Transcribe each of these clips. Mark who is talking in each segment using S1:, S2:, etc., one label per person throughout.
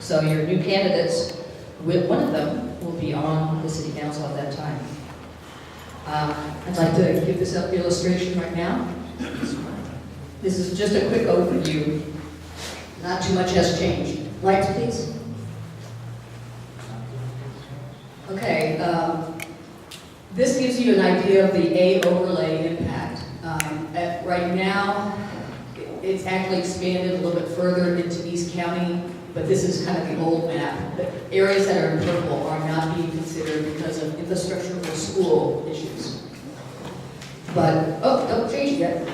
S1: So your new candidates, with one of them, will be on the city council at that time. I'd like to give this up illustration right now. This is just a quick overview. Not too much has changed. Lights, please. Okay, this gives you an idea of the A overlay impact. Right now, it's actually expanded a little bit further into East County, but this is kind of the old map. The areas that are in purple are not being considered because of infrastructure or school issues. But, oh, don't change it yet.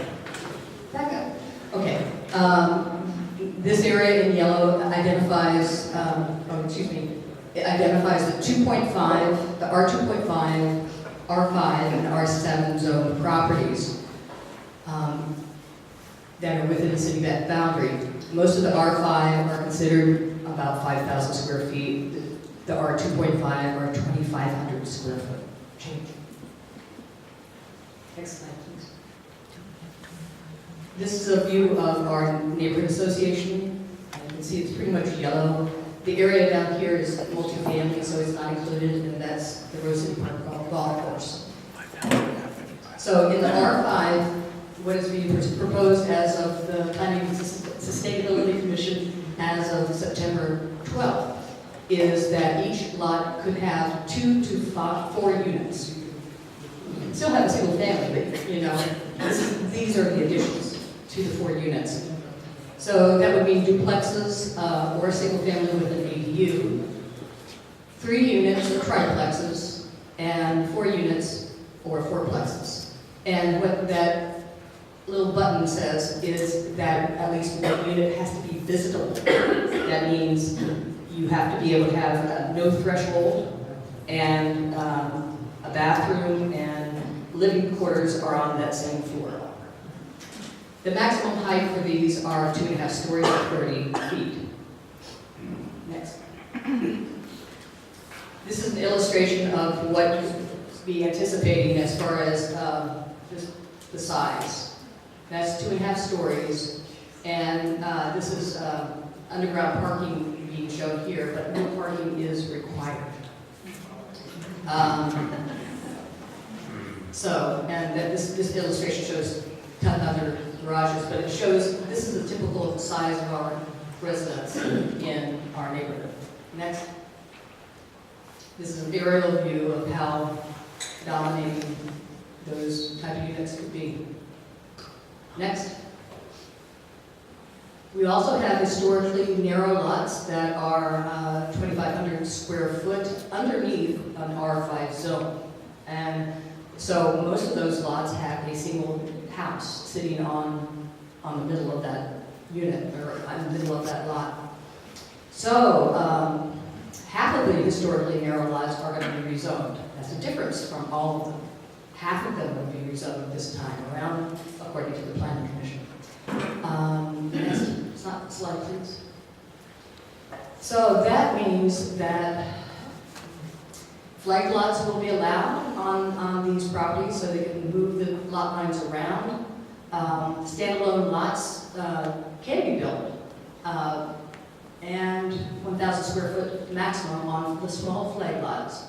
S1: Back up. Okay. This area in yellow identifies, it identifies the 2.5, the R2.5, R5, and R7 zone properties that are within the city boundary. Most of the R5 are considered about 5,000 square feet. The R2.5 are 2,500 square foot. Change. Next slide, please. This is a view of our neighborhood association. You can see it's pretty much yellow. The area down here is multifamily, so it's not included, and that's the Rose City Park golf course. So in the R5, what is being proposed as of the Planning and Sustainability Commission as of September 12th is that each lot could have 2 to 4 units. You can still have a single family, but you know, these are the additions, 2 to 4 units. So that would mean duplexes or a single family with an ADU, 3 units or triplexes, and 4 units or fourplexes. And what that little button says is that at least one unit has to be visitable. That means you have to be able to have no threshold, and a bathroom and living quarters are on that same floor. The maximum height for these are 2.5 stories or 30 feet. Next. This is an illustration of what you would be anticipating as far as just the size. That's 2.5 stories, and this is underground parking being shown here, but no parking is required. And that this illustration shows 10 other garages, but it shows this is the typical size of our residents in our neighborhood. Next. This is an aerial view of how dominating those type of units could be. Next. We also have historically narrow lots that are 2,500 square foot underneath an R5 zone. And so most of those lots have a single house sitting on the middle of that unit, or in the middle of that lot. So half of the historically narrow lots are going to be rezoned. That's a difference from all of them. Half of them will be rezoned this time around, according to the Planning Commission. Next slide, please. So that means that flag lots will be allowed on these properties, so they can move the lot lines around. Standalone lots can be built, and 1,000 square foot maximum on the small flag lots.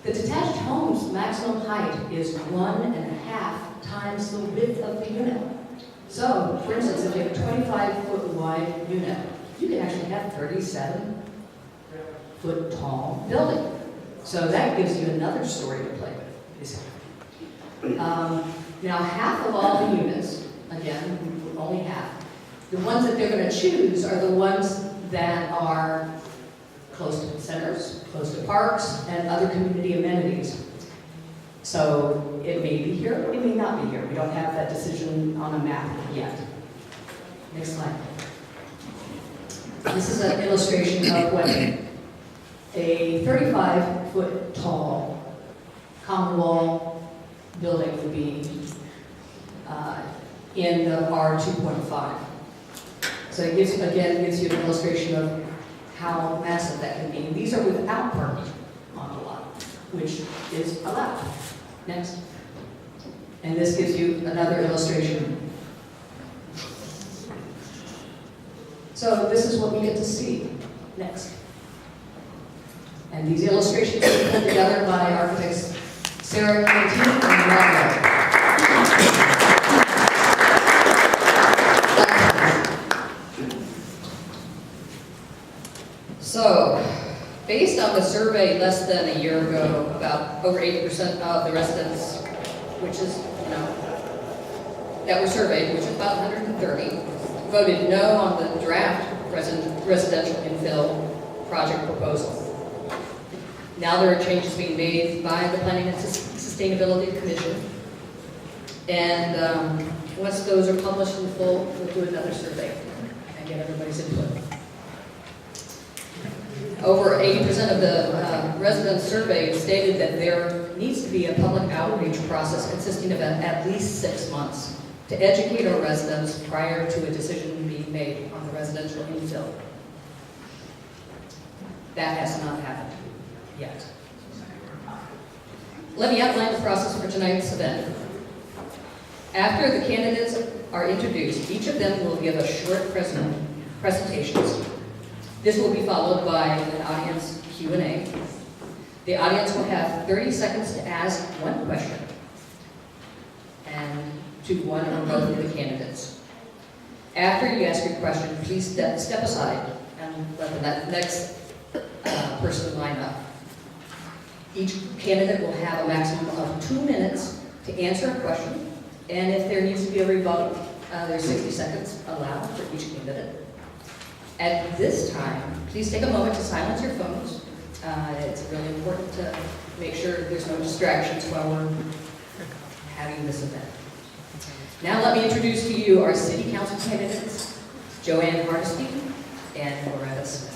S1: The detached home's maximum height is 1.5 times the width of the unit. So, for instance, if you have a 25-foot wide unit, you can actually have 37-foot tall building. So that gives you another story to play with, basically. Now, half of all the units, again, only half, the ones that they're going to choose are the ones that are close to centers, close to parks, and other community amenities. So it may be here, it may not be here. We don't have that decision on a map yet. Next slide. This is an illustration of what a 35-foot tall common wall building would be in the R2.5. So it gives you an illustration of how massive that can be. And these are without parking on the lot, which is allowed. Next. And this gives you another illustration. So this is what we get to see. next. And these illustrations were put together by architects Sarah Cantine and Rob. So, based on the survey less than a year ago, about over 80% of the residents, which is, that were surveyed, which is about 130, voted no on the draft residential infill project proposal. Now there are changes being made by the Planning and Sustainability Commission. And once those are published in full, we'll do another survey and get everybody's input. Over 80% of the residents surveyed stated that there needs to be a public outreach process consisting of at least 6 months to educate our residents prior to a decision being made on the residential infill. That has not happened yet. Let me outline the process for tonight's event. After the candidates are introduced, each of them will give a short presentations. This will be followed by an audience Q&A. The audience will have 30 seconds to ask one question and to one or both of the candidates. After you ask your question, please step aside and let the next person line up. Each candidate will have a maximum of 2 minutes to answer a question, and if there needs to be a rebuttal, there's 60 seconds allowed for each candidate. At this time, please take a moment to silence your phones. It's really important to make sure there's no distractions while we're having this event. Now let me introduce to you our City Council candidates, Joanne Hardesty and Loretta Smith.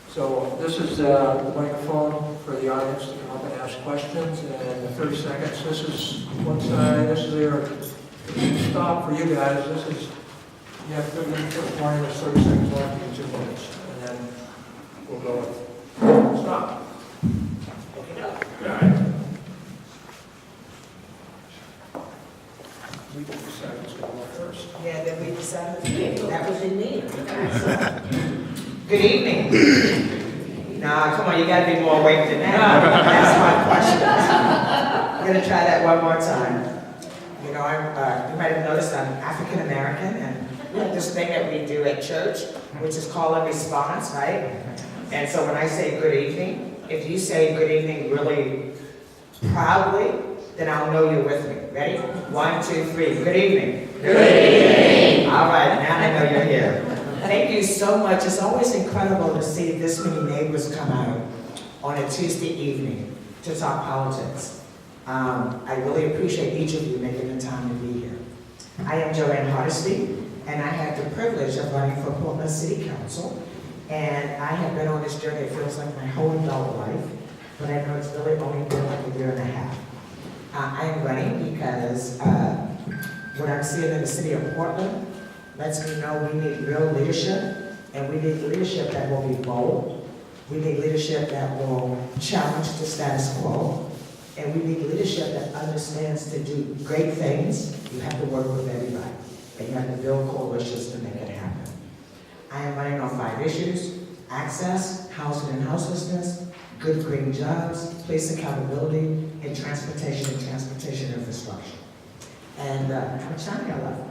S2: So this is the microphone for the audience to come up and ask questions, and the 30 seconds, this is one side, this is your stop for you guys. This is, you have 30 minutes for warning, there's 30 seconds left, you get 2 minutes, and then we'll go with stop. We can decide who's going to go first.
S3: Yeah, then we decided that was in me. Good evening. Nah, come on, you gotta be more awake than that. That's my question. I'm gonna try that one more time. You know, you might have noticed I'm African American, and we have this thing that we do at church, which is call and response, right? And so when I say good evening, if you say good evening really proudly, then I'll know you're with me. Ready? 1, 2, 3. Good evening. Good evening. All right, now I know you're here. Thank you so much. It's always incredible to see this many neighbors come out on a Tuesday evening to talk politics. I really appreciate each of you making the time to be here. I am Joanne Hardesty, and I have the privilege of running for Portland City Council. And I have been on this journey, it feels like my whole adult life, but I know it's really only been like a year and a half. I am running because what I'm seeing in the city of Portland lets me know we need real leadership, and we need leadership that will be bold. We need leadership that will challenge the status quo, and we need leadership that understands to do great things. You have to work with everybody, and you have to build coalitions to make it happen. I am running on 5 issues: access, housing and houselessness, good green jobs, police accountability, and transportation infrastructure. And how much time do I left?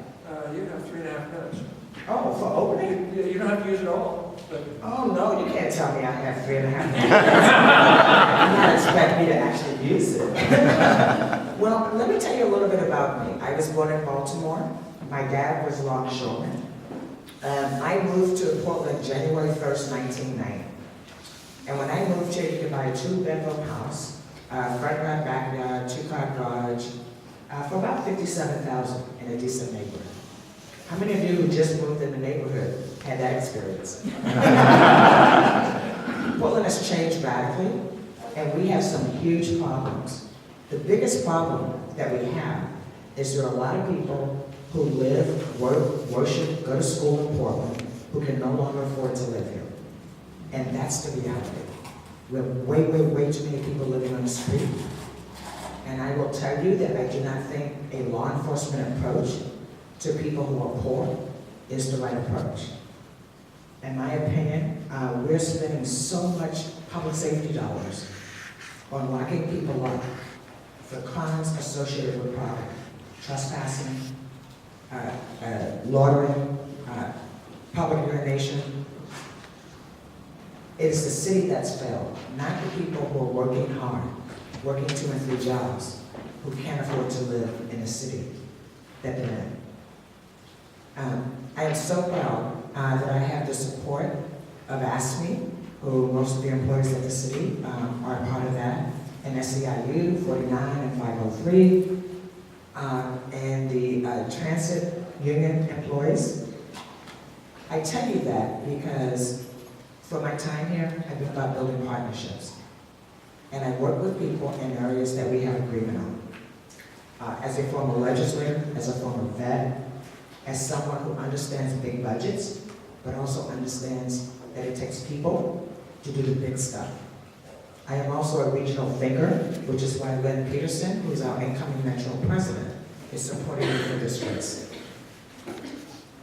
S2: You have 3.5 minutes.
S3: Oh, for opening?
S2: You don't have to use it all. But
S3: Oh, no, you can't tell me I have 3.5 minutes. You not expect me to actually use it. Well, let me tell you a little bit about me. I was born in Baltimore. My dad was longshoreman. I moved to Portland January 1st, 1990. And when I moved here, you could buy a 2-bedroom house, front yard, backyard, 2-car garage, for about $57,000 in a decent neighborhood. How many of you who just moved in the neighborhood had that experience? Portland has changed radically, and we have some huge problems. The biggest problem that we have is there are a lot of people who live, work, worship, go to school in Portland, who can no longer afford to live here. And that's the reality. We have way too many people living on the street. And I will tell you that I do not think a law enforcement approach to people who are poor is the right approach. In my opinion, we're spending so much public safety dollars on locking people up for crimes associated with property, trespassing, loitering, public urination. It is the city that's failed, not the people who are working hard, working 2 and 3 jobs, who can't afford to live in the city that they're in. I am so proud that I have the support of ASME, who most of the employees at the city are a part of that, and SEIU 49 and 503, and the transit union employees. I tell you that because for my time here, I've been about building partnerships. And I work with people in areas that we have agreement on. As a former legislator, as a former vet, as someone who understands big budgets, but also understands that it takes people to do the big stuff. I am also a regional thinker, which is why Lynn Peterson, who is our incoming Metro president, is supporting me for this race.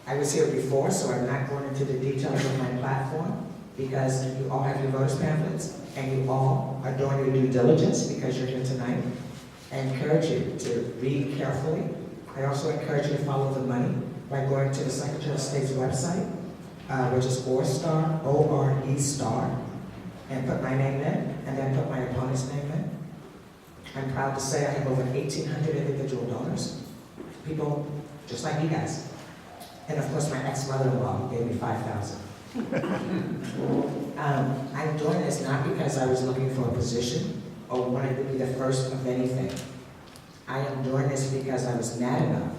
S3: I was here before, so I'm not going into the details of my platform, because you all have your voters pamphlets, and you all are doing your due diligence because you're here tonight. I encourage you to read carefully. I also encourage you to follow the money by going to the Secretary of State's website, which is ORE-STAR, O-R-E-STAR, and put my name in, and then put my opponent's name in. I'm proud to say I have over 1,800 individual donors, people just like you guys. And of course, my ex-mother-in-law gave me $5,000. I'm doing this not because I was looking for a position or wanted to be the first of anything. I am doing this because I was mad enough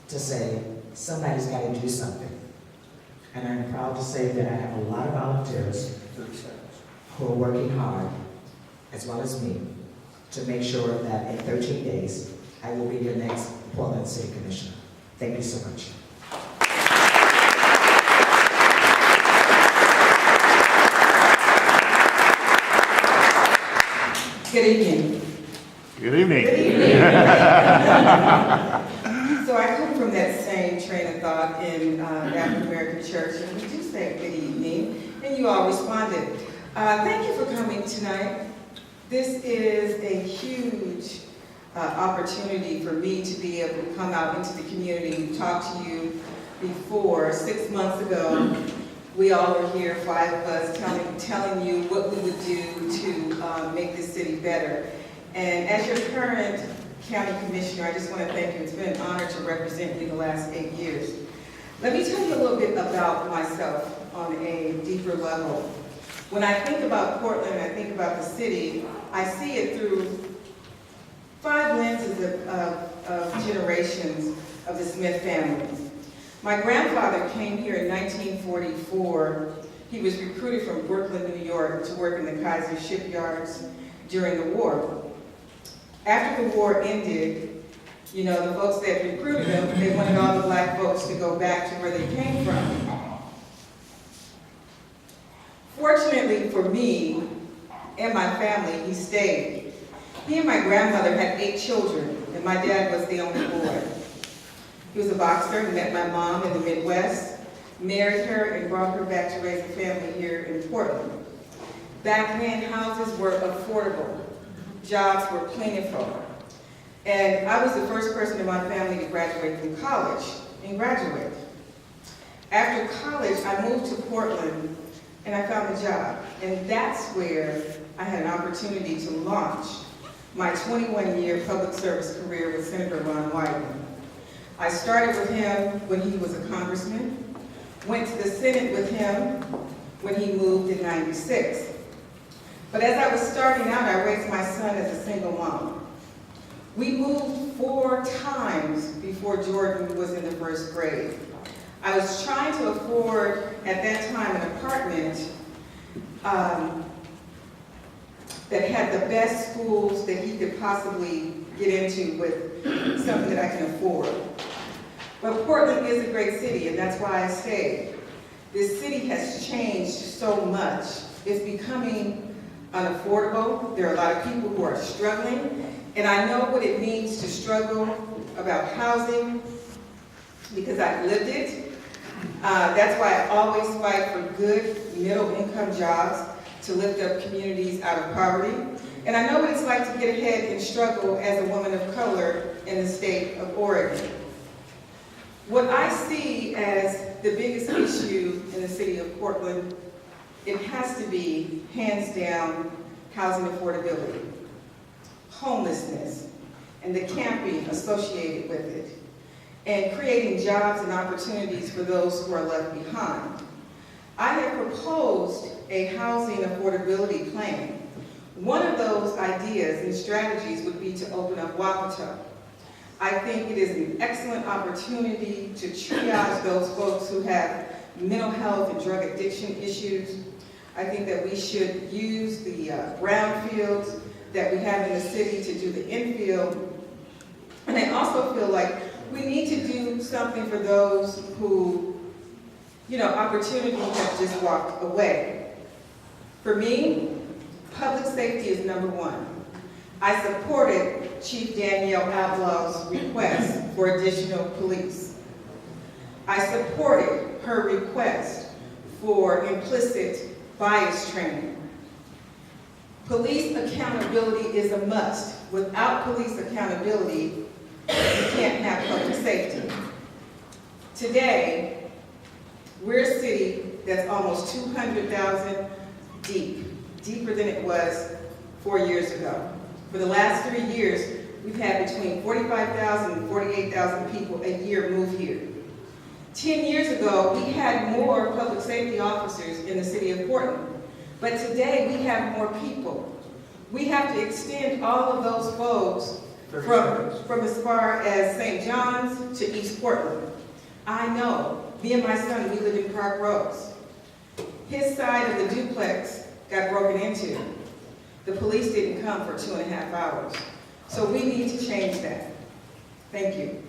S3: to say, somebody's got to do something. And I'm proud to say that I have a lot of volunteers who are working hard, as well as me, to make sure that in 13 days, I will be your next Portland City Commissioner. Thank you so much.
S4: Good evening.
S5: Good evening.
S4: Good evening. So I come from that same train of thought in African American Church, and we do say good evening, and you all responded. Thank you for coming tonight. This is a huge opportunity for me to be able to come out into the community and talk to you before. 6 months ago, we all were here, 5 of us, telling you what we would do to make this city better. And as your current county commissioner, I just want to thank you. It's been an honor to represent you the last 8 years. Let me tell you a little bit about myself on a deeper level. When I think about Portland and I think about the city, I see it through 5 lenses of generations of the Smith family. My grandfather came here in 1944. He was recruited from Brooklyn, New York to work in the Kaiser shipyards during the war. After the war ended, you know, the folks that recruited him, they wanted all the black folks to go back to where they came from. Fortunately for me and my family, he stayed. He and my grandmother had 8 children, and my dad was the only boy. He was a boxer. He met my mom in the Midwest, married her, and brought her back to raise a family here in Portland. Back then, houses were affordable. Jobs were plentiful. And I was the first person in my family to graduate from college and graduate. After college, I moved to Portland, and I found a job. And that's where I had an opportunity to launch my 21-year public service career with Senator Ron Wyden. I started with him when he was a congressman, went to the Senate with him when he moved in '96. But as I was starting out, I raised my son as a single mom. We moved 4 times before Jordan was in the 1st grade. I was trying to afford, at that time, an apartment that had the best schools that he could possibly get into with something that I can afford. But Portland is a great city, and that's why I stayed. This city has changed so much. It's becoming unaffordable. There are a lot of people who are struggling, and I know what it means to struggle about housing because I've lived it. That's why I always fight for good middle-income jobs to lift up communities out of poverty. And I know what it's like to get ahead and struggle as a woman of color in the state of Oregon. What I see as the biggest issue in the city of Portland, it has to be, hands down, housing affordability, homelessness, and the camping associated with it, and creating jobs and opportunities for those who are left behind. I have proposed a housing affordability plan. One of those ideas and strategies would be to open up Wapato. I think it is an excellent opportunity to triage those folks who have mental health and drug addiction issues. I think that we should use the brownfields that we have in the city to do the infill. And I also feel like we need to do something for those who, opportunities have just walked away. For me, public safety is number one. I supported Chief Danielle Outlaw's request for additional police. I supported her request for implicit bias training. Police accountability is a must. Without police accountability, you can't have public safety. Today, we're a city that's almost 200,000 deep, deeper than it was 4 years ago. For the last 3 years, we've had between 45,000 and 48,000 people a year move here. 10 years ago, we had more public safety officers in the city of Portland, but today we have more people. We have to extend all of those folks from as far as St. John's to East Portland. I know, me and my son, we live in Park Rose. His side of the duplex got broken into. The police didn't come for 2.5 hours. So we need to change that. Thank you.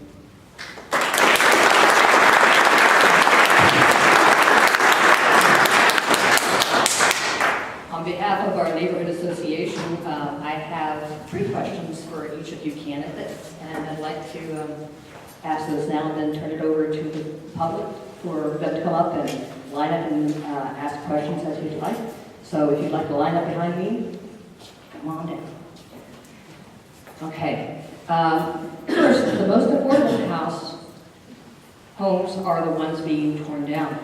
S1: On behalf of our neighborhood association, I have 3 questions for each of you candidates, and I'd like to ask those now and then turn it over to the public for them to come up and line up and ask questions as you'd like. So if you'd like to line up behind me, come on down. Okay. First, the most affordable homes are the ones being torn down.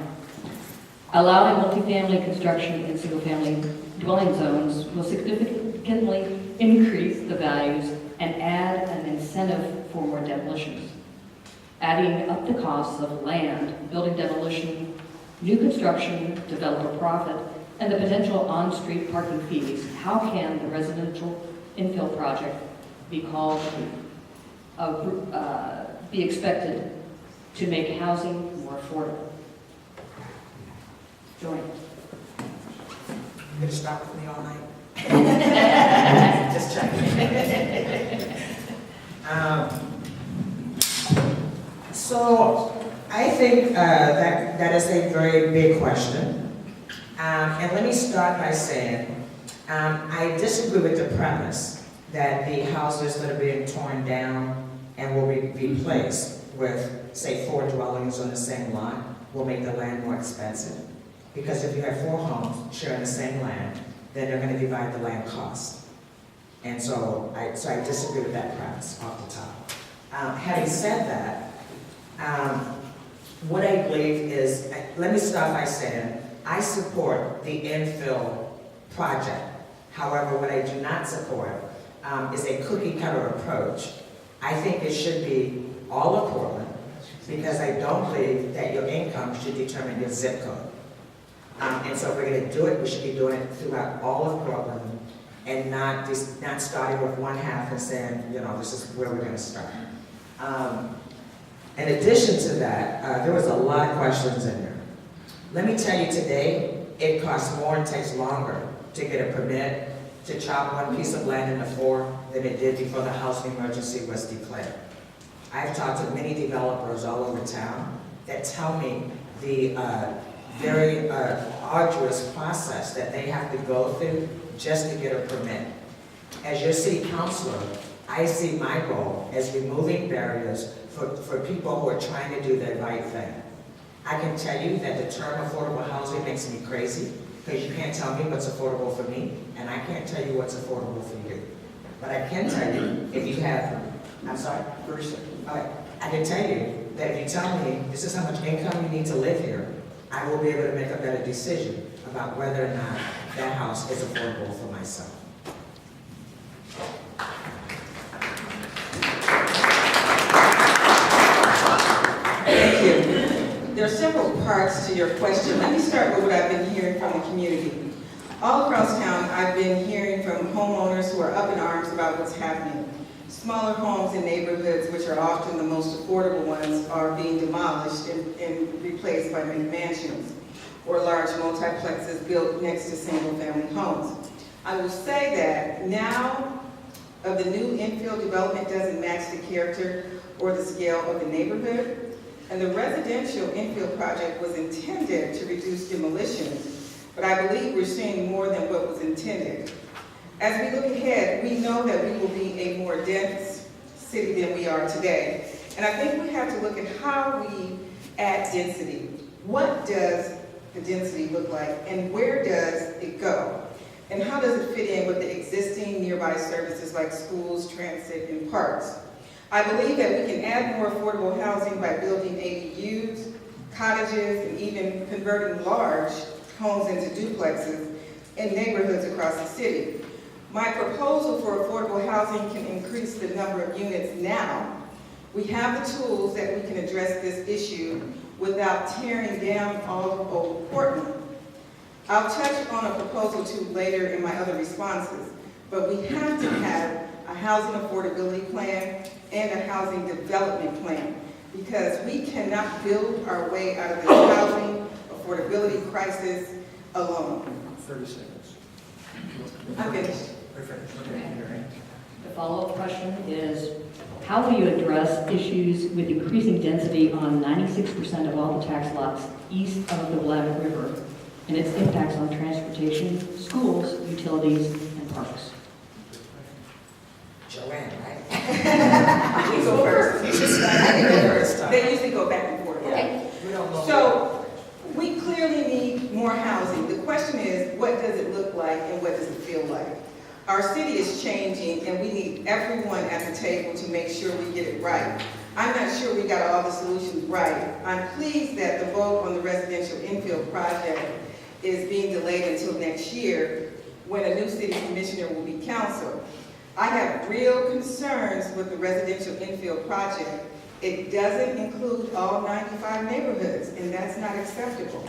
S1: Allowing multifamily construction in single-family dwelling zones will significantly increase the values and add an incentive for more demolitions. Adding up the costs of land, building demolition, new construction, developer profit, and the potential on-street parking fees, how can the residential infill project be expected to make housing more affordable? Join.
S3: You're gonna stop with me all night? Just checking. So I think that is a very big question. And let me start by saying, I disagree with the premise that the houses that are being torn down and will be replaced with, say, 4 dwellings on the same lot will make the land more expensive. Because if you have 4 homes sharing the same land, then they're going to divide the land cost. And so I disagree with that premise off the top. Having said that, what I believe is, let me start by saying, I support the infill project. However, what I do not support is a cookie-cutter approach. I think it should be all of Portland, because I don't believe that your income should determine your zip code. And so if we're going to do it, we should be doing it throughout all of Portland, and not starting with one half and saying, this is where we're going to start. In addition to that, there was a lot of questions in there. Let me tell you today, it costs more and takes longer to get a permit to chop one piece of land into 4 than it did before the housing emergency was declared. I've talked to many developers all over town that tell me the very arduous process that they have to go through just to get a permit. As your city councilor, I see my role as removing barriers for people who are trying to do the right thing. I can tell you that the term affordable housing makes me crazy, because you can't tell me what's affordable for me, and I can't tell you what's affordable for you. But I can tell you, if you have, I'm sorry? 30 seconds. All right. I can tell you that if you tell me this is how much income you need to live here, I will be able to make a better decision about whether or not that house is affordable for myself.
S4: Thank you. There are several parts to your question. Let me start with what I've been hearing from the community. All across town, I've been hearing from homeowners who are up in arms about what's happening. Smaller homes in neighborhoods, which are often the most affordable ones, are being demolished and replaced by McMansions or large multiplexes built next to single-family homes. I will say that now of the new infill development doesn't match the character or the scale of the neighborhood, and the residential infill project was intended to reduce demolitions, but I believe we're seeing more than what was intended. As we look ahead, we know that we will be a more dense city than we are today. And I think we have to look at how we add density. What does the density look like, and where does it go? And how does it fit in with the existing nearby services like schools, transit, and parks? I believe that we can add more affordable housing by building ADUs, cottages, and even converting large homes into duplexes in neighborhoods across the city. My proposal for affordable housing can increase the number of units now. We have the tools that we can address this issue without tearing down all of old Portland. I'll touch on a proposal too later in my other responses, but we have to have a housing affordability plan and a housing development plan, because we cannot build our way out of this housing affordability crisis alone.
S2: 30 seconds.
S4: I'm finished.
S5: The follow-up question is, how will you address issues with increasing density on 96% of all the tax lots east of the Willamette River and its impacts on transportation, schools, utilities, and parks?
S3: Joanne, right?
S4: You go first.
S3: You should start. I can go first.
S4: They usually go back and forth.
S3: Yeah. We don't know.
S4: So we clearly need more housing. The question is, what does it look like and what does it feel like? Our city is changing, and we need everyone at the table to make sure we get it right. I'm not sure we got all the solutions right. I'm pleased that the vote on the residential infill project is being delayed until next year, when a new city commissioner will be council. I have real concerns with the residential infill project. It doesn't include all 95 neighborhoods, and that's not acceptable.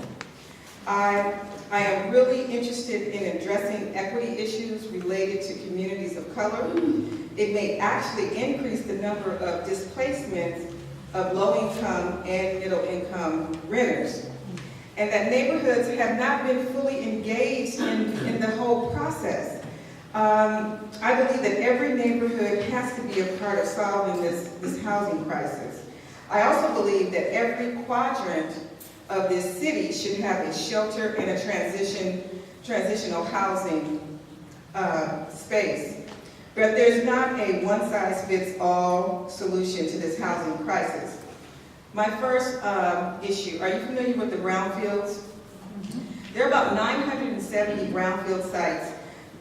S4: I am really interested in addressing equity issues related to communities of color. It may actually increase the number of displacements of low-income and middle-income renters. And that neighborhoods have not been fully engaged in the whole process. I believe that every neighborhood has to be a part of solving this housing crisis. I also believe that every quadrant of this city should have a shelter and a transitional housing space. But there's not a one-size-fits-all solution to this housing crisis. My first issue, are you familiar with the brownfields? There are about 970 brownfield sites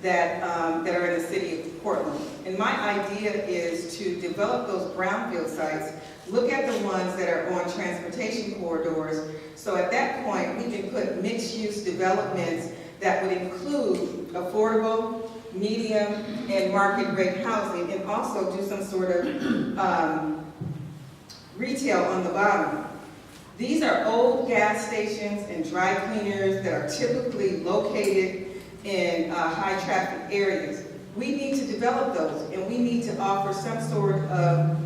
S4: that are in the city of Portland. And my idea is to develop those brownfield sites, look at the ones that are on transportation corridors, so at that point we can put mixed-use developments that would include affordable, medium, and market-rate housing, and also do some sort of retail on the bottom. These are old gas stations and dry cleaners that are typically located in high-traffic areas. We need to develop those, and we need to offer some sort of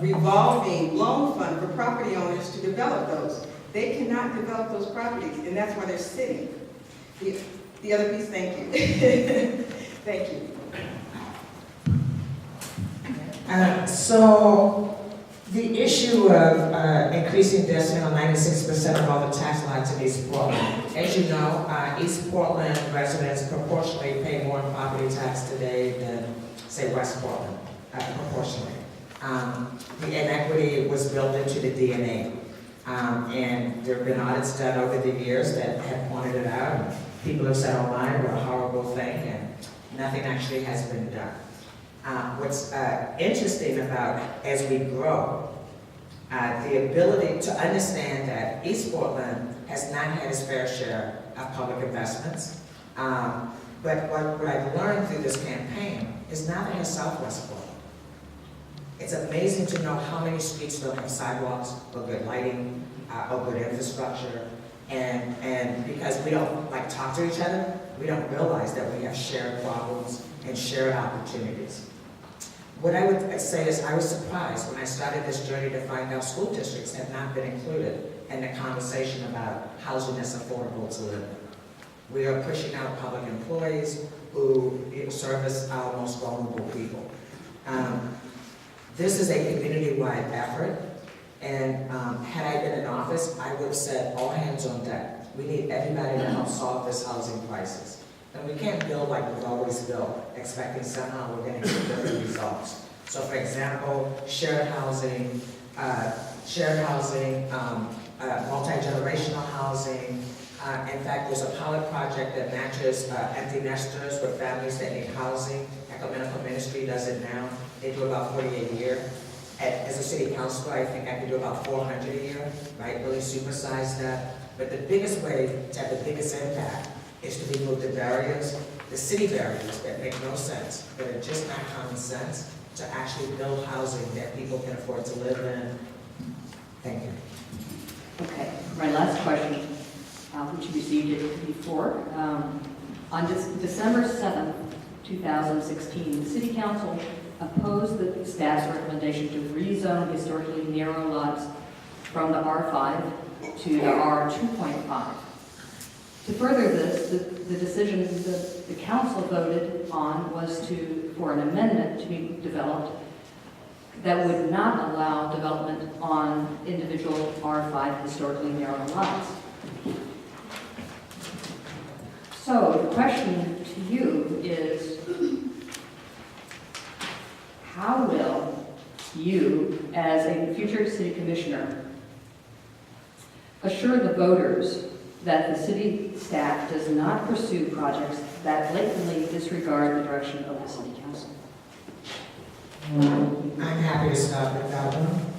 S4: revolving loan fund for property owners to develop those. They cannot develop those properties, and that's why they're sitting. The other piece, thank you. Thank you.
S3: So The issue of increasing density on 96% of all the tax lots in East Portland. As you know, East Portland residents proportionally pay more in property tax today than, say, West Portland, proportionally. The inequity was built into the DNA. And there have been audits done over the years that have pointed it out. And people have said online, what a horrible thing, and nothing actually has been done. What's interesting about, as we grow, the ability to understand that East Portland has not had its fair share of public investments. But what I've learned through this campaign is neither has Southwest Portland. It's amazing to know how many streets don't have sidewalks, or good lighting, or good infrastructure. And because we don't talk to each other, we don't realize that we have shared problems and shared opportunities. What I would say is I was surprised when I started this journey to find out school districts have not been included in the conversation about housing that's affordable to live in. We are pushing out public employees who service our most vulnerable people. This is a community-wide effort, and had I been in office, I would have said all hands on deck. We need everybody to help solve this housing crisis. And we can't build like we've always built, expecting somehow we're going to get different results. So for example, shared housing, multi-generational housing. In fact, there's a pilot project that matches empty nesters with families that need housing. Ecumenical Ministry does it now. They do about 40 a year. As a city councilor, I think I can do about 400 a year, right? Really supersize that. But the biggest way to have the biggest impact is to remove the barriers, the city barriers that make no sense, that are just not common sense, to actually build housing that people can afford to live in. Thank you.
S5: Okay, my last question, which you received it before. On December 7th, 2016, the City Council opposed the staff's recommendation to rezone historically narrow lots from the R5 to the R2.5. To further this, the decision that the council voted on was for an amendment to be developed that would not allow development on individual R5 historically narrow lots. So the question to you is, how will you, as a future city commissioner, assure the voters that the city staff does not pursue projects that blatantly disregard the direction of the city council?
S3: I'm happy to start with that one.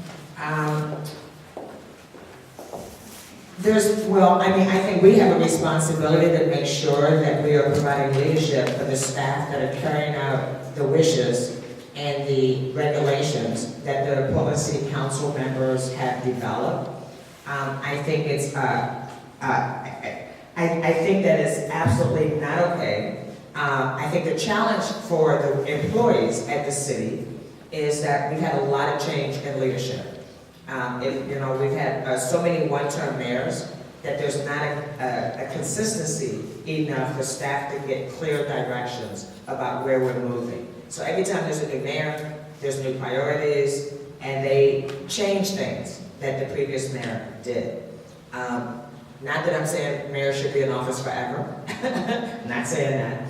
S3: I think we have a responsibility to make sure that we are providing leadership for the staff that are carrying out the wishes and the regulations that the Portland City Council members have developed. I think it's I think that is absolutely not okay. I think the challenge for the employees at the city is that we've had a lot of change in leadership. We've had so many one-term mayors that there's not a consistency enough for staff to get clear directions about where we're moving. So every time there's a new mayor, there's new priorities, and they change things that the previous mayor did. Not that I'm saying mayors should be in office forever, not saying that.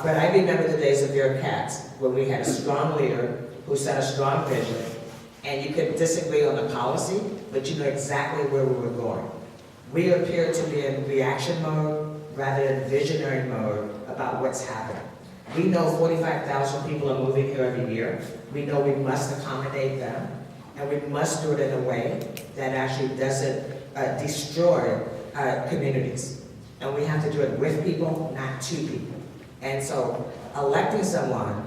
S3: But I remember the days of your Katz, when we had a strong leader who set a strong vision, and you could disagree on the policy, but you knew exactly where we were going. We appear to be in reaction mode rather than visionary mode about what's happening. We know 45,000 people are moving here every year. We know we must accommodate them, and we must do it in a way that actually doesn't destroy communities. And we have to do it with people, not to people. And so electing someone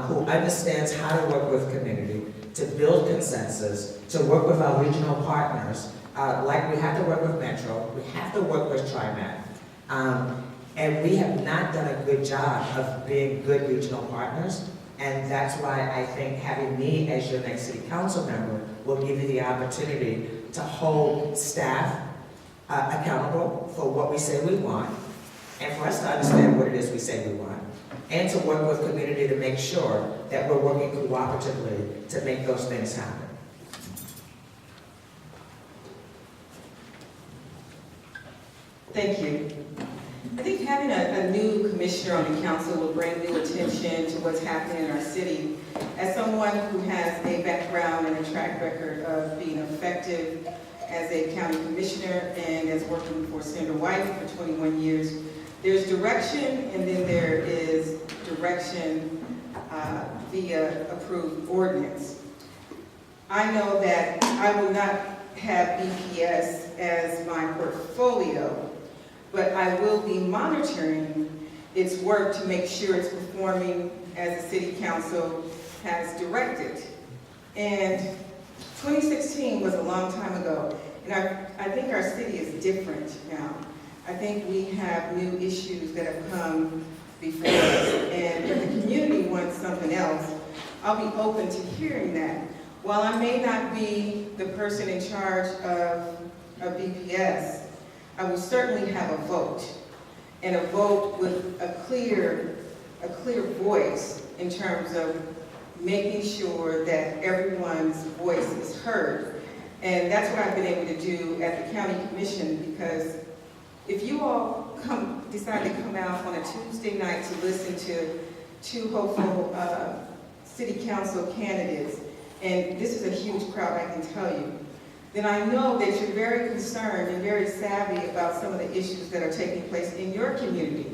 S3: who understands how to work with community, to build consensus, to work with our regional partners, like we have to work with Metro, we have to work with TriMet. And we have not done a good job of being good regional partners. And that's why I think having me as your next city council member will give you the opportunity to hold staff accountable for what we say we want, and for us to understand what it is we say we want, and to work with community to make sure that we're working cooperatively to make those things happen.
S4: Thank you. I think having a new commissioner on the council will bring new attention to what's happening in our city. As someone who has a background and a track record of being effective as a county commissioner and as working for Senator White for 21 years, there's direction and then there is direction via approved ordinance. I know that I will not have BPS as my portfolio, but I will be monitoring its work to make sure it's performing as the city council has directed. And 2016 was a long time ago, and I think our city is different now. I think we have new issues that have come before us, and if the community wants something else, I'll be open to hearing that. While I may not be the person in charge of BPS, I will certainly have a vote, and a vote with a clear voice in terms of making sure that everyone's voice is heard. And that's what I've been able to do at the county commission, because if you all decide to come out on a Tuesday night to listen to two hopeful city council candidates, and this is a huge crowd, I can tell you, then I know that you're very concerned and very savvy about some of the issues that are taking place in your community.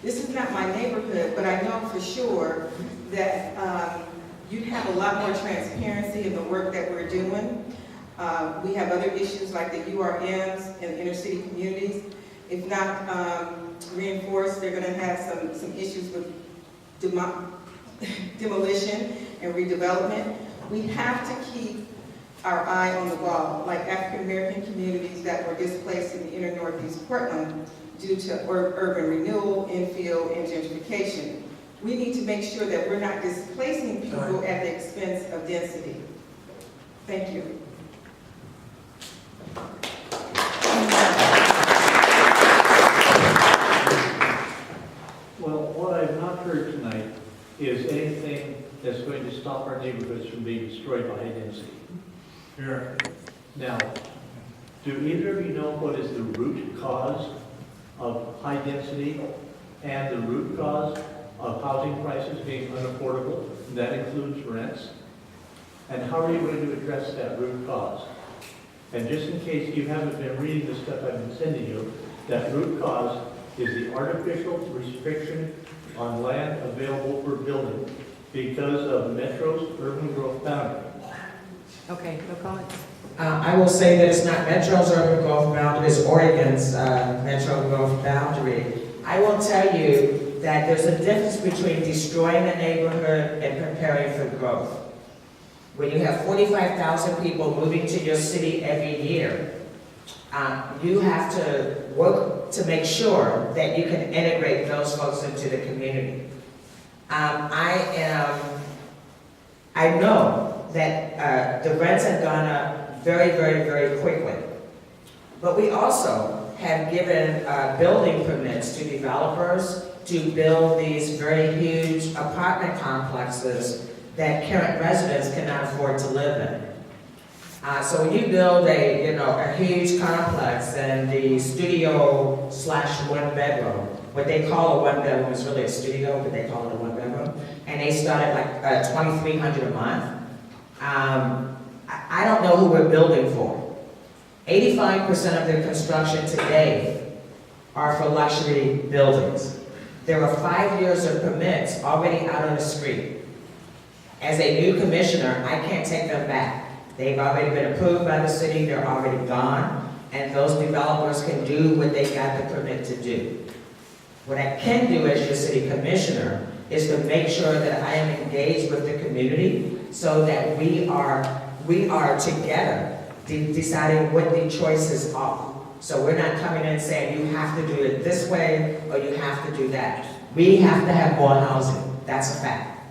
S4: This is not my neighborhood, but I know for sure that you'd have a lot more transparency in the work that we're doing. We have other issues like the URMs in inner city communities. If not reinforced, they're going to have some issues with demolition and redevelopment. We have to keep our eye on the ball, like African American communities that were displaced in the inner Northeast Portland due to urban renewal, infill, and gentrification. We need to make sure that we're not displacing people at the expense of density. Thank you.
S6: Well, what I've not heard tonight is anything that's going to stop our neighborhoods from being destroyed by high density.
S2: Here.
S6: Now, do either of you know what is the root cause of high density and the root cause of housing prices being unaffordable? That includes rents. And how are you going to address that root cause? And just in case you haven't been reading the stuff I've been sending you, that root cause is the artificial restriction on land available for building because of Metro's urban growth boundary.
S7: Okay, no comments.
S3: I will say that it's not Metro's urban growth boundary, it's Oregon's Metro growth boundary. I will tell you that there's a difference between destroying a neighborhood and preparing for growth. When you have 45,000 people moving to your city every year, you have to work to make sure that you can integrate those folks into the community. I know that the rents have gone up very, very, very quickly. But we also have given building permits to developers to build these very huge apartment complexes that current residents cannot afford to live in. So when you build a huge complex and the studio / one bedroom, what they call a one bedroom is really a studio, but they call it a one bedroom, and they start at like $2,300 a month. I don't know who we're building for. 85% of the construction today are for luxury buildings. There are 5 years of permits already out on the street. As a new commissioner, I can't take them back. They've already been approved by the city, they're already gone, and those developers can do what they got the permit to do. What I can do as your city commissioner is to make sure that I am engaged with the community so that we are together deciding what the choices are. So we're not coming in saying you have to do it this way or you have to do that. We have to have more housing. That's a fact.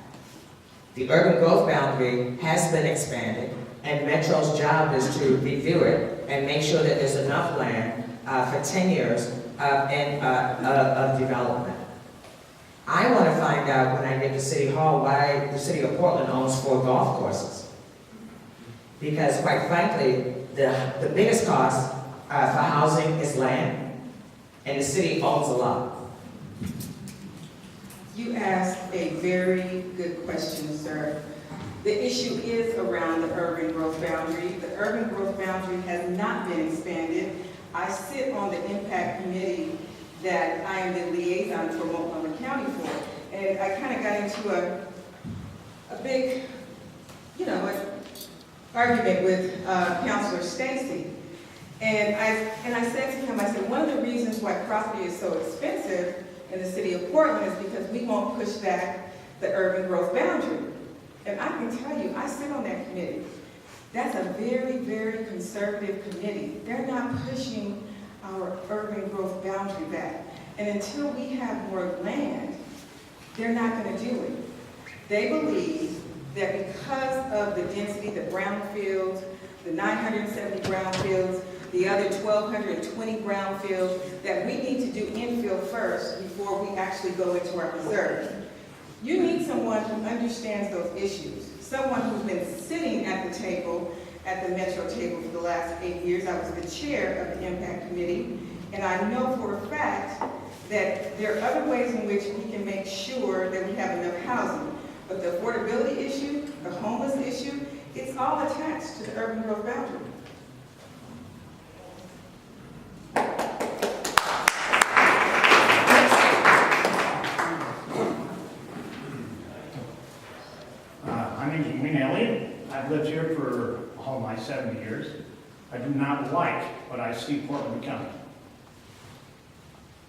S3: The urban growth boundary has been expanded, and Metro's job is to review it and make sure that there's enough land for 10 years of development. I want to find out when I get to City Hall why the city of Portland owns 4 golf courses. Because quite frankly, the biggest cost for housing is land. and the city owns a lot?
S4: You asked a very good question, sir. The issue is around the urban growth boundary. The urban growth boundary has not been expanded. I sit on the impact committee that I am the liaison for Multnomah County for. And I kind of got into a big, an argument with Councilor Stacy. And I said to him, I said, one of the reasons why property is so expensive in the city of Portland is because we won't push back the urban growth boundary. And I can tell you, I sit on that committee. That's a very, very conservative committee. They're not pushing our urban growth boundary back. And until we have more land, they're not going to do it. They believe that because of the density, the brownfields, the 970 brownfields, the other 1,220 brownfields, that we need to do infill first before we actually go into our reserve. You need someone who understands those issues, someone who's been sitting at the table, at the Metro table for the last 8 years. I was the chair of the Impact Committee, and I know for a fact that there are other ways in which we can make sure that we have enough housing. But the affordability issue, the homeless issue, it's all attached to the urban growth boundary.
S8: My name is Wayne Elliott. I've lived here for all my 70 years. I do not like what I see Portland County.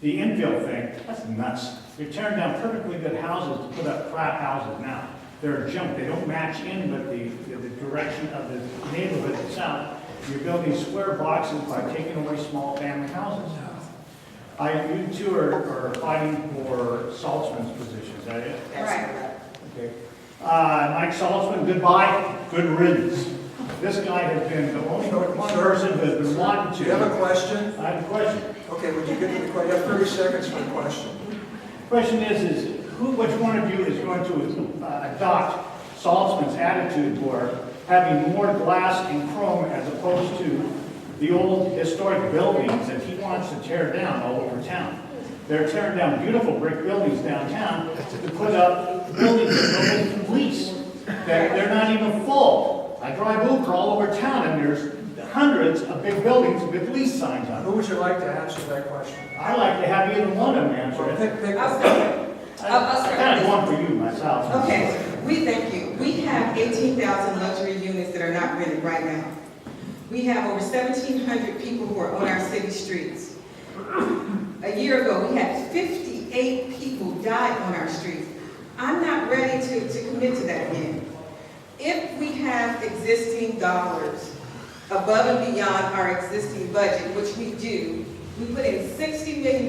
S8: The infill thing, that's nuts. You're tearing down perfectly good houses to put up crap houses now. They're junk. They don't match in with the direction of the neighborhood itself. You're building square boxes by taking away small family houses. You two are fighting for Saltzman's position, is that it?
S4: Right.
S8: Okay. Mike Saltzman, goodbye, good riddance. This guy has been the only person who has been wanting to.
S2: Do you have a question?
S8: I have a question.
S2: Okay, would you get to the question? You have 30 seconds for the question.
S8: Question is which one of you is going to adopt Saltzman's attitude for having more glass and chrome as opposed to the old historic buildings that he wants to tear down all over town? They're tearing down beautiful brick buildings downtown to put up buildings that nobody can lease. They're not even full. I drive Uber all over town and there's hundreds of big buildings with lease signs on
S2: Who
S8: them.
S2: would you like to answer that question?
S8: I like to have either one of them answer it.
S2: Pick
S4: I'll start.
S8: Kind of one for you myself.
S4: Okay, we thank you. We have 18,000 luxury units that are not rented right now. We have over 1,700 people who are on our city streets. A year ago, we had 58 people die on our streets. I'm not ready to commit to that again. If we have existing dollars above and beyond our existing budget, which we do, we put in $60 million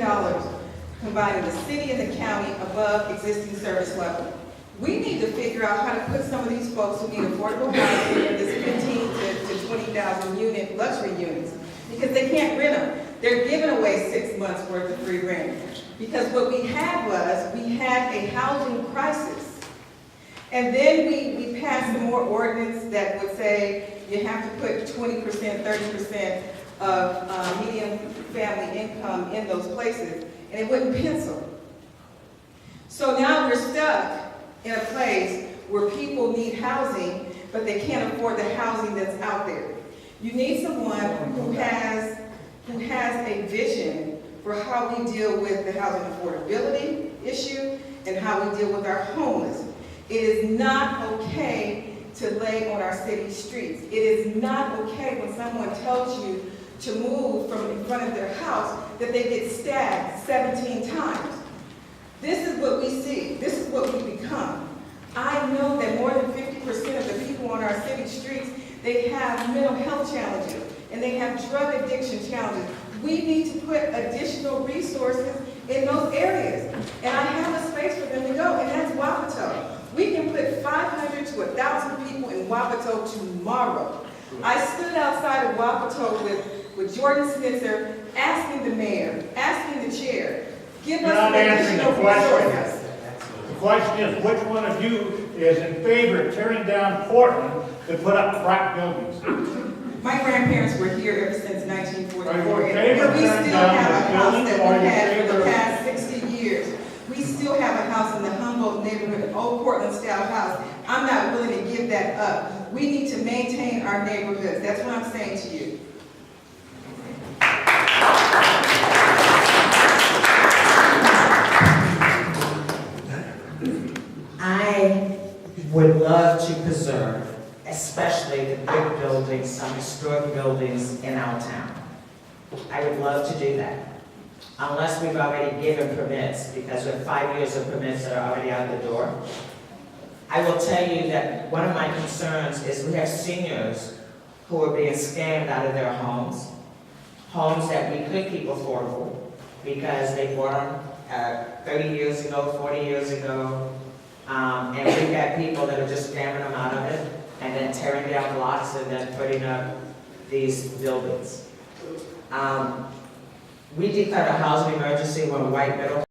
S4: combining the city and the county above existing service level. We need to figure out how to put some of these folks who need affordable housing in this 15 to 20,000 unit luxury units because they can't rent them. They're giving away 6 months worth of free rent. Because what we had was, we had a housing crisis. And then we passed some more ordinance that would say you have to put 20%, 30% of median family income in those places, and it wouldn't pencil. So now we're stuck in a place where people need housing, but they can't afford the housing that's out there. You need someone who has a vision for how we deal with the housing affordability issue and how we deal with our homeless. It is not okay to lay on our city streets. It is not okay when someone tells you to move from in front of their house that they get stabbed 17 times. This is what we see. This is what we become. I know that more than 50% of the people on our city streets, they have mental health challenges and they have drug addiction challenges. We need to put additional resources in those areas. And I have a space for them to go, and that's Wapato. We can put 500 to 1,000 people in Wapato tomorrow. I stood outside of Wapato with Jordan Snitzer, asking the mayor, asking the chair, give us some additional resources.
S8: The question is, which one of you is in favor of tearing down Portland to put up crap buildings?
S4: My grandparents were here ever since 1944.
S8: Are you in
S4: And
S8: favor
S4: we
S8: of tearing
S4: still
S8: down
S4: have a
S8: the
S4: house
S8: building,
S4: that
S8: or are
S4: we've
S8: you
S4: had for
S8: favor
S4: the
S8: of-
S4: past 60 years. We still have a house in the Humboldt neighborhood, an old Portland style house. I'm not willing to give that up. We need to maintain our neighborhoods. That's what I'm saying to you.
S3: I would love to preserve, especially the big buildings, some historic buildings in our town. I would love to do that, unless we've already given permits, because we have 5 years of permits that are already out the door. I will tell you that one of my concerns is we have seniors who are being scammed out of their homes that we could keep affordable, because they bought them 30 years ago, 40 years ago, and we've got people that are just scamming them out of it, and then tearing down blocks and then putting up these buildings. We declared a housing emergency when white middle